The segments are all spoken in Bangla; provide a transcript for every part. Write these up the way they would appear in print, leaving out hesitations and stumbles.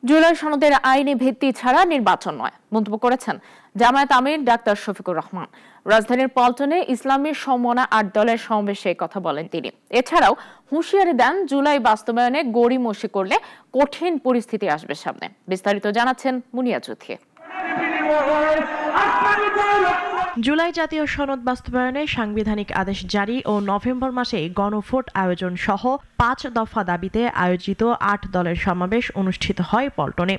জুলাই সনদের আইনি ভিত্তি ছাড়া নির্বাচন নয় মন্তব্য করেছেন জামায়াত আমির ডাক্তার শফিকুর রহমান। রাজধানীর পল্টনে ইসলামী সমমনা ৮ দলের সমাবেশে কথা বলেন তিনি। এছাড়াও হুঁশিয়ারি দেন জুলাই বাস্তবায়নে গড়িমসি করলে কঠিন পরিস্থিতি আসবে সামনে। বিস্তারিত জানাচ্ছেন মুনিয়া চৌধুরী। জুলাই জাতীয় সনদ বাস্তবায়নে সাংবিধানিক আদেশ জারি ও নভেম্বর মাসে গণভোট আয়োজন সহ ৫ দফা দাবিতে আয়োজিত ৮ দলের সমাবেশ অনুষ্ঠিত হয় পল্টনে।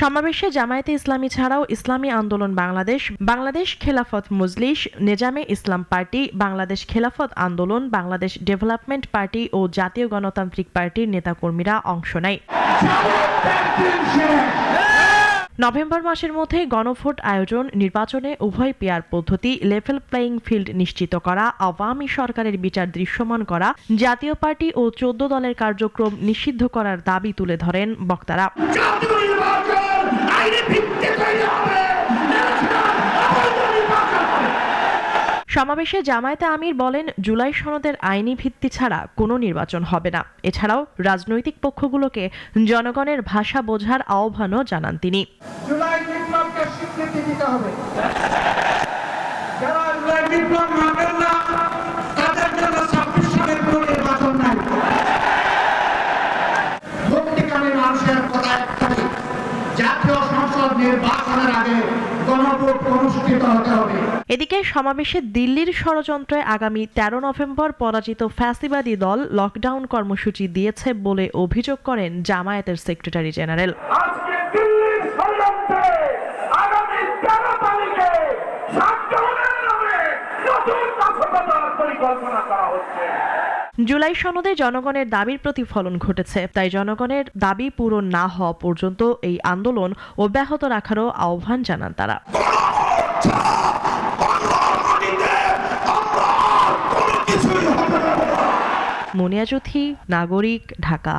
সমাবেশে জামায়াতে ইসলামী ছাড়াও ইসলামী আন্দোলন বাংলাদেশ, বাংলাদেশ খেলাফত মজলিস, নেজামে ইসলাম পার্টি, বাংলাদেশ খেলাফত আন্দোলন, বাংলাদেশ ডেভেলপমেন্ট পার্টি ও জাতীয় গণতান্ত্রিক পার্টির নেতাকর্মীরা অংশ নেয়। নভেম্বর মাসের মধ্যে গণভোট আয়োজন, নির্বাচনে উভয় পেয়ার পদ্ধতি, লেভেল প্লেয়িং ফিল্ড নিশ্চিত করা, আওয়ামী সরকারের বিচার দৃশ্যমান করা, জাতীয় পার্টি ও ১৪ দলের কার্যক্রম নিষিদ্ধ করার দাবি তুলে ধরেন বক্তারা। সমাবেশে জামায়াতে আমির বলেন, জুলাই সনদের আইনি ভিত্তি ছাড়া কোনো নির্বাচন হবে না। এছাড়াও রাজনৈতিক পক্ষগুলোকে জনগণের ভাষা বোঝার আহ্বানও জানান তিনি। জুলাই বিপ্লবকে স্বীকৃতি দিতে হবে। যারা জুলাই বিপ্লব মানেন না তাদের জন্য ২৬ সালের কোনো নির্বাচন নাই। ভোটকারী মানুষের কথা একটাই, জাতীয় সংসদ নির্বাচনের আগে গণভোট অনুষ্ঠিত হতে হবে। এদিকে সমাবেশে দিল্লির ষড়যন্ত্রে আগামী ১৩ নভেম্বর পরাজিত ফ্যাসিবাদী দল লকডাউন কর্মসূচি দিয়েছে বলে অভিযোগ করেন জামায়াতের সেক্রেটারি জেনারেল। জুলাই সনদে জনগণের দাবির প্রতিফলন ঘটেছে, তাই জনগণের দাবি পূরণ না হওয়া পর্যন্ত এই আন্দোলন অব্যাহত রাখারও আহ্বান জানান তারা। মুনিয়া চৌধুরী, নাগরিক, ঢাকা।